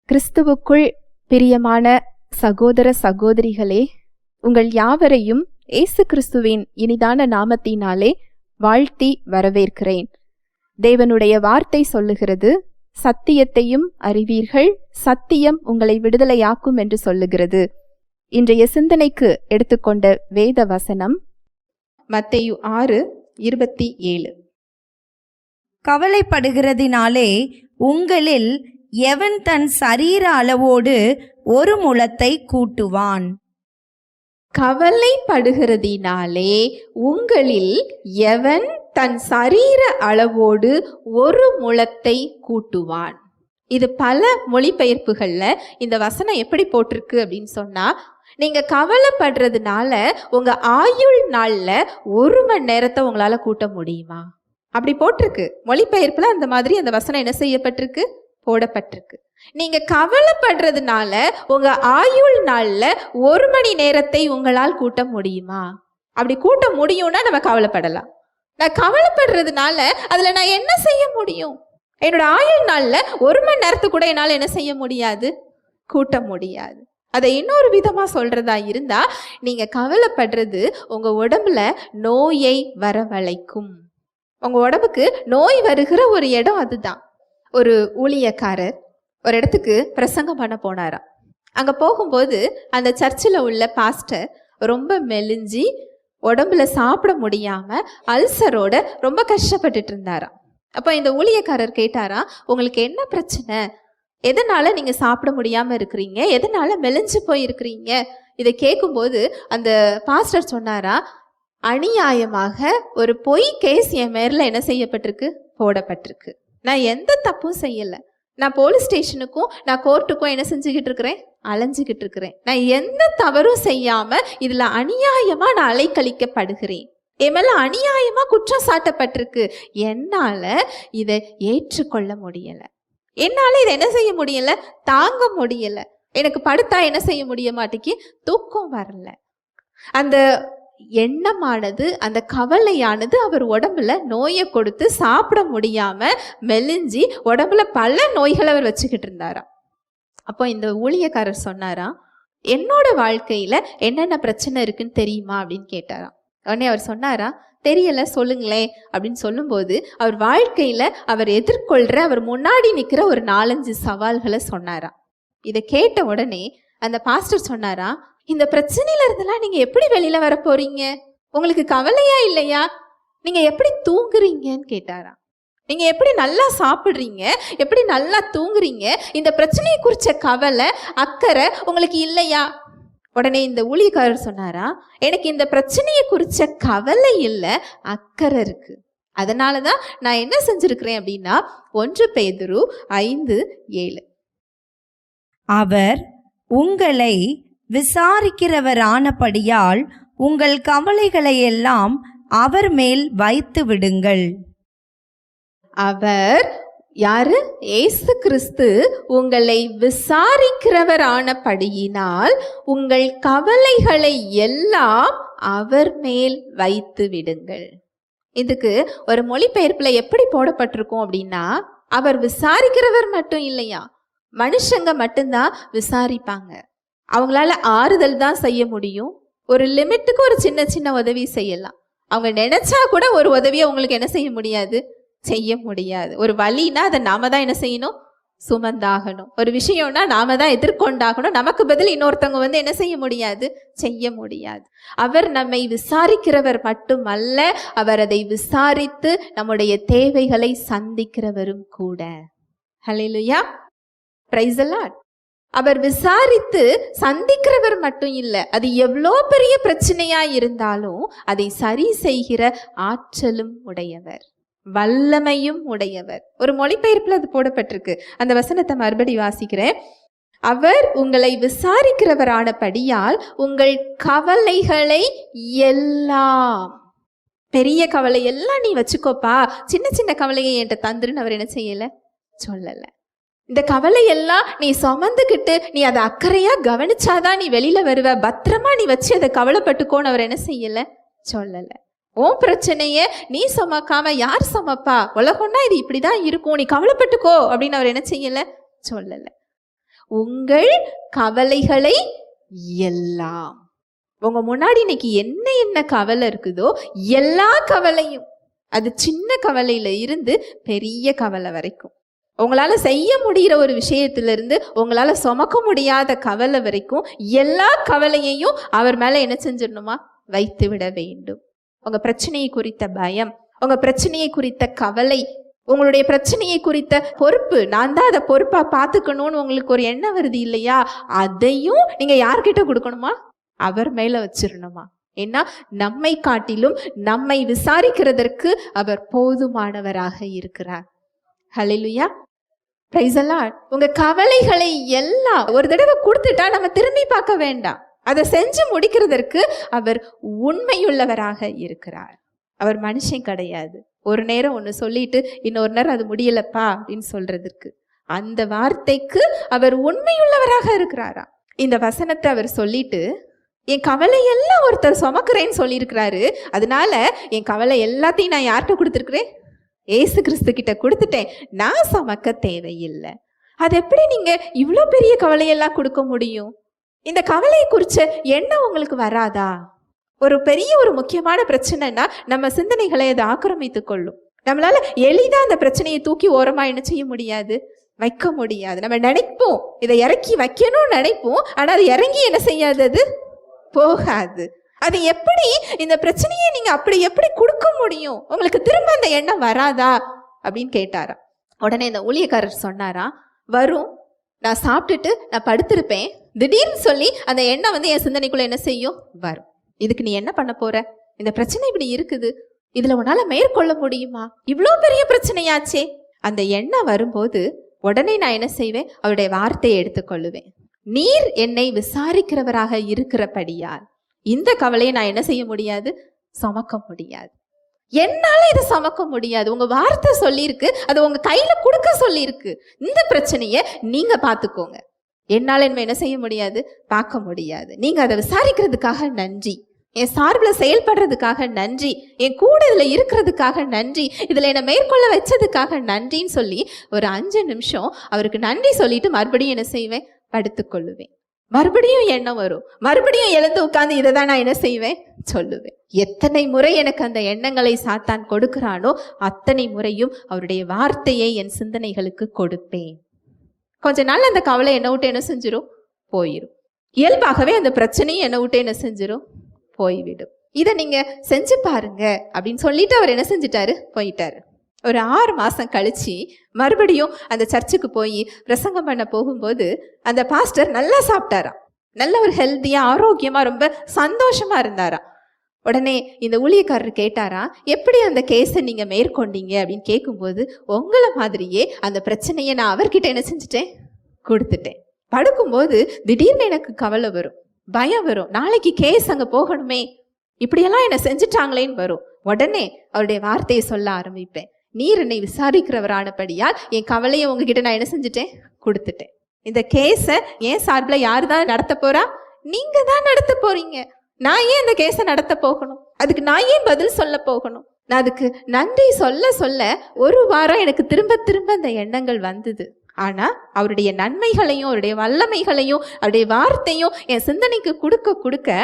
கிறிஸ்துவுக்குள் பிரியமான சகோதர சகோதரிகளே, உங்கள் யாவரையும் இயேசு கிறிஸ்துவின் இனிதான நாமத்தினாலே வாழ்த்தி வரவேற்கிறேன். தேவனுடைய வார்த்தை சொல்லுகிறது, சத்தியத்தையும் அறிவீர்கள், சத்தியம் உங்களை விடுதலையாக்கும் என்று சொல்லுகிறது. இன்றைய சிந்தனைக்கு எடுத்துக்கொண்ட வேத வசனம் மத்தேயு 6:27. கவலைப்படுகிறதினாலே உங்களில் எவன் தன் சரீர அளவோடு ஒரு முழத்தை கூட்டுவான்? கவலைப்படுகிறதினாலே உங்களில் எவன் தன் சரீர அளவோடு ஒரு முழத்தை கூட்டுவான். இது பல மொழிபெயர்ப்புகள்ல இந்த வசனம் எப்படி போட்டிருக்கு அப்படின்னு சொன்னா, நீங்க கவலைப்படுறதுனால உங்க ஆயுள் நாள்ல 1 மணி நேரத்தை உங்களால கூட்ட முடியுமா? அப்படி போட்டிருக்கு. மொழிபெயர்ப்புல அந்த மாதிரி அந்த வசனம் என்ன செய்யப்பட்டிருக்கு, போடப்பட்டிருக்கு. நீங்க கவலைப்படுறதுனால உங்க ஆயுள் நாள்ல 1 மணி நேரத்தை உங்களால் கூட்ட முடியுமா? அப்படி கூட்ட முடியும்னா நம்ம கவலைப்படலாம். நான் கவலைப்படுறதுனால அதுல நான் என்ன செய்ய முடியும்? என்னோட ஆயுள் நாள்ல 1 மணி நேரத்துக்கு கூட என்னால் என்ன செய்ய முடியாது, கூட்ட முடியாது. அதை இன்னொரு விதமா சொல்றதா இருந்தா, நீங்க கவலைப்படுறது உங்க உடம்புல நோயை வரவழைக்கும். உங்க உடம்புக்கு நோய் வருகிற ஒரு இடம் அதுதான். ஒரு ஊழியக்காரர் ஒரு இடத்துக்கு பிரசங்கம் பண்ண போனாராம். அங்க போகும்போது அந்த சர்ச்சில் உள்ள பாஸ்டர் ரொம்ப மெலிஞ்சி உடம்புல சாப்பிட முடியாம அல்சரோட ரொம்ப கஷ்டப்பட்டுட்டு இருந்தாராம். அப்போ இந்த ஊழியக்காரர் கேட்டாரா, உங்களுக்கு என்ன பிரச்சனை? எதனால நீங்க சாப்பிட முடியாம இருக்கிறீங்க? எதனால மெலிஞ்சு போயிருக்கிறீங்க? இதை கேட்கும்போது அந்த பாஸ்டர் சொன்னாரா, அநியாயமாக ஒரு பொய் கேஸ் என் மேல என்ன செய்யப்பட்டிருக்கு, போடப்பட்டிருக்கு. நான் எந்த தப்பும் செய்யல. நான் போலீஸ் ஸ்டேஷனுக்கும் நான் கோர்ட்டுக்கும் என்ன செஞ்சுக்கிட்டு இருக்கிறேன், அலைஞ்சுக்கிட்டு இருக்கிறேன். நான் எந்த தவறும் செய்யாம இதுல அநியாயமா நான் அலைக்கழிக்கப்படுகிறேன். என் மேல அநியாயமா குற்றம் சாட்டப்பட்டிருக்கு. என்னால இதை ஏற்றுக்கொள்ள முடியல. என்னால இதை என்ன செய்ய முடியல, தாங்க முடியல. எனக்கு படுத்தா என்ன செய்ய முடிய மாட்டேங்கி, தூக்கம் வரல. அந்த எண்ணமானது, அந்த கவலையானது அவர் உடம்புல நோயை கொடுத்து சாப்பிட முடியாம மெலிஞ்சி உடம்புல பல நோய்களை அவர் வச்சுக்கிட்டு இருந்தாராம். அப்போ இந்த ஊழியக்காரர் சொன்னாராம், என்னோட வாழ்க்கையில என்னென்ன பிரச்சனை இருக்குன்னு தெரியுமா அப்படின்னு கேட்டாராம். உடனே அவர் சொன்னாரா, தெரியல, சொல்லுங்களேன் அப்படின்னு சொல்லும்போது அவர் வாழ்க்கையில அவர் எதிர்கொள்ற, அவர் முன்னாடி நிக்கிற ஒரு 4-5 சவால்களை சொன்னாராம். இதை கேட்ட உடனே அந்த பாஸ்டர் சொன்னாரா, இந்த பிரச்சனையில இருந்தெல்லாம் நீங்க எப்படி வெளியில வர போறீங்க? உங்களுக்கு கவலையா இல்லையா? நீங்க எப்படி தூங்குறீங்கன்னு கேட்டாராம். நீங்க எப்படி நல்லா சாப்பிடுறீங்க, எப்படி நல்லா தூங்குறீங்க, இந்த பிரச்சனையை குறிச்ச கவலை அக்கறை உங்களுக்கு இல்லையா? உடனே இந்த ஊழியக்காரர் சொன்னாரா, எனக்கு இந்த பிரச்சனையை குறிச்ச கவலை இல்லை, அக்கறை இருக்கு. அதனாலதான் நான் என்ன செஞ்சிருக்கிறேன் அப்படின்னா, 1 பேதுரு 5:7, அவர் உங்களை விசாரிக்கிறவரானபடியால் உங்கள் கவலைகளை எல்லாம் அவர் மேல் வைத்து விடுங்கள். அவர் யாரு? இயேசு கிறிஸ்து உங்களை விசாரிக்கிறவரானபடியினால் உங்கள் கவலைகளை எல்லாம் அவர் மேல் வைத்து விடுங்கள். இதுக்கு ஒரு மொழிபெயர்ப்புல எப்படி போடப்பட்டிருக்கும் அப்படின்னா, அவர் விசாரிக்கிறவர் மட்டும் இல்லையா, மனுஷங்க மட்டும்தான் விசாரிப்பாங்க. அவங்களால ஆறுதல் தான் செய்ய முடியும். ஒரு லிமிட்டுக்கு ஒரு சின்ன சின்ன உதவி செய்யலாம். அவங்க நினைச்சா கூட ஒரு உதவியை உங்களுக்கு என்ன செய்ய முடியாது, செய்ய முடியாது. ஒரு வலினா அதை நாம தான் என்ன செய்யணும், சுமந்தாகணும். ஒரு விஷயம்னா நாம தான் எதிர்கொண்டாகணும். நமக்கு பதில் இன்னொருத்தவங்க வந்து என்ன செய்ய முடியாது, செய்ய முடியாது. அவர் நம்மை விசாரிக்கிறவர் மட்டுமல்ல, அவர் அதை விசாரித்து நம்முடைய தேவைகளை சந்திக்கிறவரும் கூட. ஹல்லேலூயா, பிரைஸ் தி லார்ட். அவர் விசாரித்து சந்திக்கிறவர் மட்டும் இல்லை, அது எவ்வளோ பெரிய பிரச்சனையா இருந்தாலும் அதை சரி செய்கிற ஆற்றலும் உடையவர், வல்லமையும் உடையவர். ஒரு மொழிபெயர்ப்புல அது போடப்பட்டிருக்கு. அந்த வசனத்தை மறுபடி வாசிக்கிறேன். அவர் உங்களை விசாரிக்கிறவரானபடியால் உங்கள் கவலைகளை எல்லாம், பெரிய கவலை எல்லாம் நீ வச்சுக்கோப்பா, சின்ன சின்ன கவலையை என்கிட்ட தந்துருன்னு அவர் என்ன செய்யல, சொல்லல. இந்த கவலையெல்லாம் நீ சுமந்துக்கிட்டு நீ அதை அக்கறையா கவனிச்சாதான் நீ வெளியில வருவ, பத்திரமா நீ வச்சு அதை கவலைப்பட்டுக்கோன்னு அவர் என்ன செய்யல, சொல்லல. உன் பிரச்சனைய நீ சுமக்காம யார் சுமப்பா? உலகம்னா இது இப்படிதான் இருக்கும், நீ கவலைப்பட்டுக்கோ அப்படின்னு அவர் என்ன செய்யல, சொல்லல. உங்கள் கவலைகளை எல்லாம். உங்க முன்னாடி இன்னைக்கு என்ன என்ன கவலை இருக்குதோ எல்லா கவலையும், அது சின்ன கவலையில இருந்து பெரிய கவலை வரைக்கும், உங்களால செய்ய முடிகிற ஒரு விஷயத்திலிருந்து உங்களால சுமக்க முடியாத கவலை வரைக்கும் எல்லா கவலையையும் அவர் மேல என்ன செஞ்சிடணுமா? வைத்து விட வேண்டும். உங்க பிரச்சனையை குறித்த பயம், உங்க பிரச்சனையை குறித்த கவலை, உங்களுடைய பிரச்சனையை குறித்த பொறுப்பு, நான் தான் அதை பொறுப்பா பார்த்துக்கணும்னு உங்களுக்கு ஒரு எண்ணம் வருது இல்லையா? அதையும் நீங்க யார்கிட்ட கொடுக்கணுமா? அவர் மேல வச்சிடணுமா? ஏன்னா நம்மை காட்டிலும் நம்மை விசாரிக்கிறதற்கு அவர் போதுமானவராக இருக்கிறார். ஹல்லேலூயா, பிரைஸ் தி லார்ட். உங்க கவலைகளை எல்லாம் ஒரு தடவை கொடுத்துட்டா நம்ம திரும்பி பார்க்க வேண்டாம். அதை செஞ்சு முடிக்கிறதற்கு அவர் உண்மையுள்ளவராக இருக்கிறார். அவர் மனுஷன் கிடையாது. ஒரு நேரம் ஒன்று சொல்லிட்டு இன்னொரு நேரம் அது முடியலப்பா அப்படின்னு சொல்றதுக்கு. அந்த வார்த்தைக்கு அவர் உண்மையுள்ளவராக இருக்கிறாரா? இந்த வசனத்தை அவர் சொல்லிட்டு என் கவலை எல்லாம் ஒருத்தர் சுமக்கிறேன்னு சொல்லியிருக்கிறாரு, அதனால என் கவலை எல்லாத்தையும் நான் யார்கிட்ட கொடுத்துருக்கிறேன்? ஏசு கிறிஸ்து கிட்ட கொடுத்துட்டேன், நான் சுமக்க தேவையில்லை. அது எப்படி நீங்க இவ்வளோ பெரிய கவலையெல்லாம் கொடுக்க முடியும்? இந்த கவலையை குறிச்ச எண்ணம் உங்களுக்கு வராதா? ஒரு பெரிய ஒரு முக்கியமான பிரச்சனைனா நம்ம சிந்தனைகளை அதை ஆக்கிரமித்து கொள்ளும். நம்மளால எளிதா அந்த பிரச்சனையை தூக்கி ஓரமா என்ன செய்ய முடியாது? வைக்க முடியாது. நம்ம நினைப்போம் இதை இறக்கி வைக்கணும்னு நினைப்போம், ஆனா அது இறங்கி என்ன செய்யாது? அது போகாது. அது எப்படி இந்த பிரச்சனையை நீங்க அப்படி எப்படி கொடுக்க முடியும்? உங்களுக்கு திரும்ப அந்த எண்ணம் வராதா அப்படின்னு கேட்டாரா. உடனே இந்த ஊழியக்காரர் சொன்னாரா, வரும், நான் சாப்பிட்டுட்டு நான் படுத்திருப்பேன், திடீர்னு சொல்லி அந்த எண்ணம் வந்து என் சிந்தனைக்குள்ள என்ன செய்யும்? வரும். இதுக்கு நீ என்ன பண்ண போற? இந்த பிரச்சனை இப்படி இருக்குது, இதுல உன்னால மேற்கொள்ள முடியுமா? இவ்வளோ பெரிய பிரச்சனையாச்சே. அந்த எண்ணம் வரும்போது உடனே நான் என்ன செய்வேன்? அவருடைய வார்த்தையை எடுத்துக்கொள்ளுவேன். நீர் என்னை விசாரிக்கிறவராக இருக்கிறபடியால் இந்த கவலையை நான் என்ன செய்ய முடியாது? சுமக்க முடியாது. என்னால இதை சுமக்க முடியாது. உங்க வார்த்தை சொல்லியிருக்கு, அது உங்க கையில கொடுக்க சொல்லியிருக்கு. இந்த பிரச்சனையை நீங்க பார்த்துக்கோங்க, என்னால என்ன செய்ய முடியாது? பார்க்க முடியாது. நீங்க அதை விசாரிக்கிறதுக்காக நன்றி, என் சார்பில் செயல்படுறதுக்காக நன்றி, என் கூட இதுல இருக்கிறதுக்காக நன்றி, இதுல என்னை மேற்கொள்ள வச்சதுக்காக நன்றின்னு சொல்லி ஒரு 5 நிமிஷம் அவருக்கு நன்றி சொல்லிட்டு மறுபடியும் என்ன செய்வேன்? படுத்துக்கொள்ளுவேன். மறுபடியும் எண்ணம் வரும், மறுபடியும் எழுந்து உட்கார்ந்து இதை தான் நான் என்ன செய்வேன்? சொல்லுவேன். எத்தனை முறை எனக்கு அந்த எண்ணங்களை சாத்தான் கொடுக்கிறானோ அத்தனை முறையும் அவருடைய வார்த்தையை என் சிந்தனைகளுக்கு கொடுப்பேன். கொஞ்ச நாள் அந்த கவலை என்னை விட்டு என்ன செஞ்சிடும்? போயிடும். இயல்பாகவே அந்த பிரச்சனையும் என்னை விட்டு என்ன செஞ்சிடும்? போய்விடும். இதை நீங்க செஞ்சு பாருங்க அப்படின்னு சொல்லிட்டு அவர் என்ன செஞ்சிட்டாரு? போயிட்டாரு. ஒரு 6 மாசம் கழிச்சு மறுபடியும் அந்த சர்ச்சுக்கு போய் பிரசங்கம் பண்ண போகும்போது அந்த பாஸ்டர் நல்லா சாப்பிட்டாராம், நல்ல ஒரு ஹெல்த்தியா ஆரோக்கியமா ரொம்ப சந்தோஷமா இருந்தாராம். உடனே இந்த ஊழியக்காரர் கேட்டாரா, எப்படி அந்த கேஸை நீங்க மேற்கொண்டீங்க அப்படின்னு கேட்கும்போது, உங்களை மாதிரியே அந்த பிரச்சனையை நான் அவர்கிட்ட என்ன செஞ்சுட்டேன்? கொடுத்துட்டேன். படுக்கும்போது திடீர்னு எனக்கு கவலை வரும், பயம் வரும், நாளைக்கு கேஸ் அங்க போகணுமே, இப்படியெல்லாம் என்ன செஞ்சுட்டாங்களேன்னு வரும். உடனே அவருடைய வார்த்தையை சொல்ல ஆரம்பிப்பேன். நீர் என்னை விசாரிக்கிறவரானபடியால் என் கவலையை உங்ககிட்ட நான் என்ன செஞ்சுட்டேன்? கொடுத்துட்டேன். இந்த கேஸை ஏன் சார்பில் யாரு தான் நடத்த போறா? நீங்க தான் நடத்த போறீங்க. நான் ஏன் இந்த கேஸை நடத்த போகணும்? அதுக்கு நான் ஏன் பதில் சொல்ல போகணும்? நான் அதுக்கு நன்றி சொல்ல சொல்ல ஒரு வாரம் எனக்கு திரும்ப திரும்ப அந்த எண்ணங்கள் வந்தது. ஆனா அவருடைய நன்மைகளையும் அவருடைய வல்லமைகளையும் அவருடைய வார்த்தையும் என் சிந்தனைக்கு கொடுக்க கொடுக்க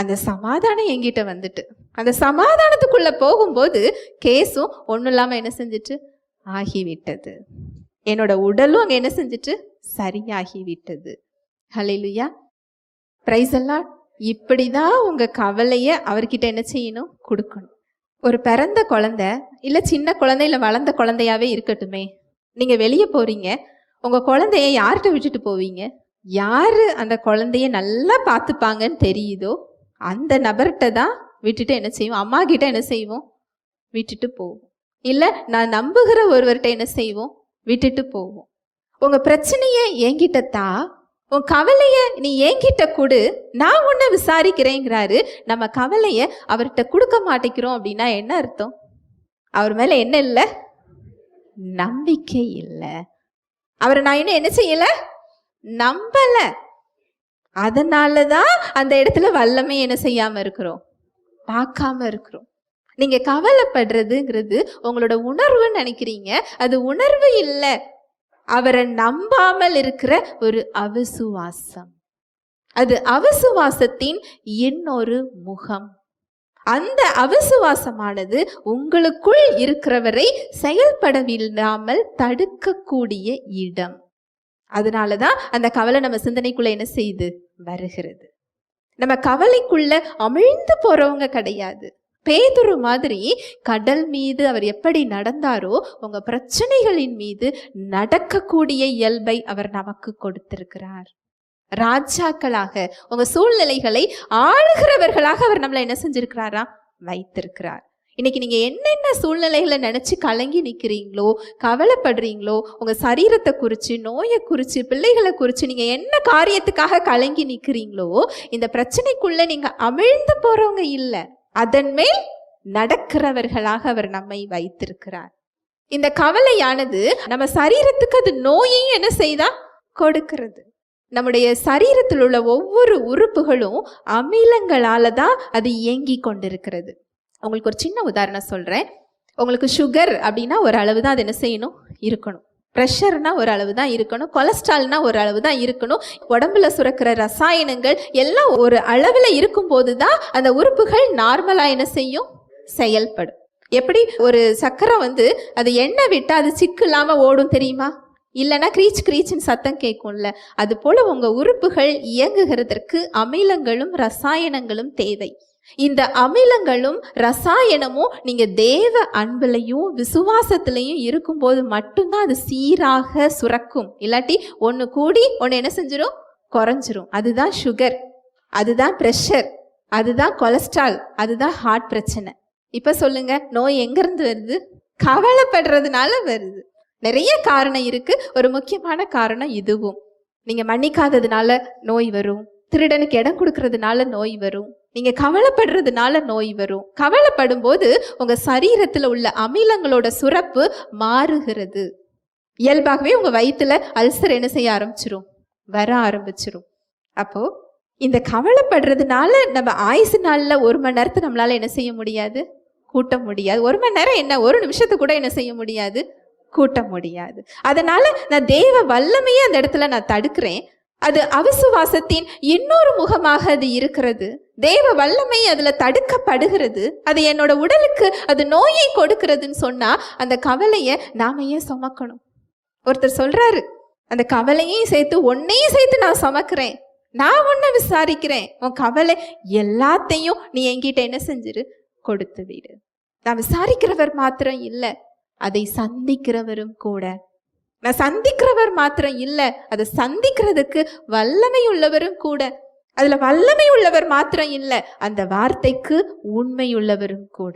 அந்த சமாதானம் என்கிட்ட வந்துட்டு, அந்த சமாதானத்துக்குள்ள போகும்போது கேஸும் ஒன்றும் இல்லாமல் என்ன செஞ்சிட்டு ஆகிவிட்டது. என்னோட உடலும் அங்கே என்ன செஞ்சிட்டு சரியாகிவிட்டது. ஹல்லேலூயா, பிரைஸ் தி லார்ட். இப்படிதான் உங்க கவலையை அவர்கிட்ட என்ன செய்யணும்? கொடுக்கணும். ஒரு பிறந்த குழந்தை இல்லை சின்ன குழந்தை இல்லை வளர்ந்த குழந்தையாவே இருக்கட்டுமே, நீங்க வெளியே போறீங்க, உங்க குழந்தைய யார்கிட்ட விட்டுட்டு போவீங்க? யாரு அந்த குழந்தைய நல்லா பார்த்துப்பாங்கன்னு தெரியுதோ அந்த நபர்கிட்ட தான் விட்டுட்டு என்ன செய்வோம்? அம்மா கிட்ட என்ன செய்வோம்? விட்டுட்டு போவோம். இல்லை நான் நம்புகிற ஒருவர்கிட்ட என்ன செய்வோம்? விட்டுட்டு போவோம். உங்க பிரச்சனையை என்கிட்டத்தா, உன் கவலைய நீ என்கிட்ட கொடு, நான் உன்னை விசாரிக்கிறேங்கிறாரு. நம்ம கவலைய அவர்கிட்ட கொடுக்க மாட்டேங்கிறோம் அப்படின்னா என்ன அர்த்தம்? அவர் மேல என்ன இல்லை? நம்பிக்கை இல்லை. அவரை நான் இன்னும் என்ன செய்யல? நம்பல. அதனாலதான் அந்த இடத்துல வல்லமை என்ன செய்யாம இருக்கிறோம்? பார்க்காம இருக்கிறோம். நீங்க கவலைப்படுறதுங்கிறது உங்களோட உணர்வுன்னு நினைக்கிறீங்க, அது உணர்வு இல்லை. அவரை நம்பாமல் இருக்கிற ஒரு அவிசுவாசம். அது அவிசுவாசத்தின் இன்னொரு முகம். அந்த அவிசுவாசமானது உங்களுக்குள் இருக்கிறவரை செயல்படவில்லாமல் தடுக்கக்கூடிய இடம். அதனாலதான் அந்த கவலை நம்ம சிந்தனைக்குள்ள என்ன செய்து வருகிறது. நம்ம கவலைக்குள்ள அமிழ்ந்து போறவங்க கிடையாது. பேதுரு மாதிரி கடல் மீது அவர் எப்படி நடந்தாரோ உங்க பிரச்சனைகளின் மீது நடக்கக்கூடிய இயல்பை அவர் நமக்கு கொடுத்திருக்கிறார். ராஜாக்களாக உங்க சூழ்நிலைகளை ஆளுகிறவர்களாக அவர் நம்மளை என்ன செஞ்சிருக்கிறாரா வைத்திருக்கிறார். இன்னைக்கு நீங்க என்னென்ன சூழ்நிலைகளை நினைச்சு கலங்கி நிக்கிறீங்களோ, கவலைப்படுறீங்களோ, உங்க சரீரத்தை குறிச்சு, நோயை குறிச்சு, பிள்ளைகளை குறிச்சு நீங்க என்ன காரியத்துக்காக கலங்கி நிக்கிறீங்களோ, இந்த பிரச்சனைக்குள்ள நீங்க அமிழ்ந்து போறவங்க இல்ல, அதன் மேல் நடக்கிறவர்களாக அவர் நம்மை வைத்திருக்கிறார். இந்த கவலையானது நம்ம சரீரத்துக்கு அது நோயையும் என்ன செய்தா கொடுக்கிறது. நம்முடைய சரீரத்தில் உள்ள ஒவ்வொரு உறுப்புகளும் அமிலங்களால தான் அது இயங்கி கொண்டிருக்கிறது. உங்களுக்கு ஒரு சின்ன உதாரணம் சொல்கிறேன். உங்களுக்கு சுகர் அப்படின்னா ஒரு அளவு தான் அது என்ன செய்யணும் இருக்கணும். ப்ரெஷர்னா ஒரு அளவு தான் இருக்கணும். கொலஸ்ட்ரால்னா ஒரு அளவு தான் இருக்கணும். உடம்புல சுரக்கிற ரசாயனங்கள் எல்லாம் ஒரு அளவில் இருக்கும்போது தான் அந்த உறுப்புகள் நார்மலாக என்ன செய்யும் செயல்படும். எப்படி ஒரு சக்கரம் அது எண்ணெய் விட்டால் அது சிக்கு இல்லாமல் ஓடும் தெரியுமா? இல்லைன்னா கிரீச் கிரீச்சின்னு சத்தம் கேட்கும்ல. அது போல உங்க உறுப்புகள் இயங்குகிறதற்கு அமிலங்களும் ரசாயனங்களும் தேவை. இந்த அமிலங்களும் ரசாயனமும் நீங்க தேவ அன்புலையும் விசுவாசத்திலையும் இருக்கும்போது மட்டும்தான் அது சீராக சுரக்கும். இல்லாட்டி ஒன்று கூடி ஒன்று என்ன செஞ்சிடும் குறைஞ்சிரும். அதுதான் சுகர், அதுதான் ப்ரெஷர், அதுதான் கொலஸ்ட்ரால், அதுதான் ஹார்ட் பிரச்சனை. இப்ப சொல்லுங்க, நோய் எங்கிருந்து வருது? கவலைப்படுறதுனால வருது. நிறைய காரணம் இருக்கு. ஒரு முக்கியமான காரணம் இதுவும். நீங்க மன்னிக்காததுனால நோய் வரும், திருடனுக்கு இடம் கொடுக்கறதுனால நோய் வரும், நீங்க கவலைப்படுறதுனால நோய் வரும். கவலைப்படும் போது உங்க சரீரத்துல உள்ள அமிலங்களோட சுரப்பு மாறுகிறது. இயல்பாகவே உங்க வயிற்றுல அல்சர் என்ன செய்ய ஆரம்பிச்சிரும் வர ஆரம்பிச்சிரும். அப்போ இந்த கவலைப்படுறதுனால நம்ம ஆயுசு நாள்ல 1 மணி நேரத்தை நம்மளால என்ன செய்ய முடியாது கூட்ட முடியாது. 1 மணி நேரம் என்ன, 1 நிமிஷத்தை கூட என்ன செய்ய முடியாது கூட்ட முடியாது. அதனால நான் தேவ வல்லமையே அந்த இடத்துல நான் தடுக்கிறேன். அது அவிசுவாசத்தின் இன்னொரு முகமாக அது இருக்கிறது. தேவ வல்லமை அதுல தடுக்கப்படுகிறது. அது என்னோட உடலுக்கு அது நோயை கொடுக்கிறதுன்னு சொன்னா அந்த கவலையை நாம ஏன் சுமக்கணும்? ஒருத்தர் சொல்றாரு, அந்த கவலையையும் சேர்த்து ஒன்னையும் சேர்த்து நான் சுமக்கிறேன், நான் ஒன்ன விசாரிக்கிறேன், உன் கவலை எல்லாத்தையும் நீ என்கிட்ட என்ன செஞ்சிரு கொடுத்து விடு. நான் விசாரிக்கிறவர் மாத்திரம் இல்லை, அதை சந்திக்கிறவரும் கூட. நான் சந்திக்கிறவர் மாத்திரம் இல்லை, அதை சந்திக்கிறதுக்கு வல்லமை உள்ளவரும் கூட. அதுல வல்லமை உள்ளவர் மாத்திரம் இல்லை, அந்த வார்த்தைக்கு உண்மை உள்ளவரும் கூட.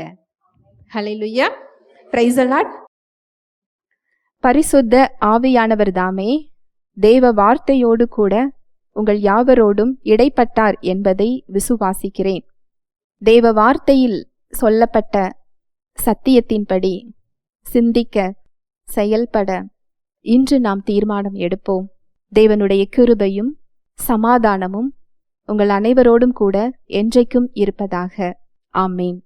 ஹல்லேலூயா, பிரைஸ் தி லார்ட். பரிசுத்த ஆவியானவர் தாமே தேவ வார்த்தையோடு கூட உங்கள் யாவரோடும் இடைப்பட்டார் என்பதை விசுவாசிக்கிறேன். தேவ வார்த்தையில் சொல்லப்பட்ட சத்தியத்தின்படி சிந்திக்க, செயல்பட இன்று நாம் தீர்மானம் எடுப்போம். தேவனுடைய கிருபையும் சமாதானமும் உங்கள் அனைவரோடும் கூட என்றைக்கும் இருப்பதாக. ஆமேன்.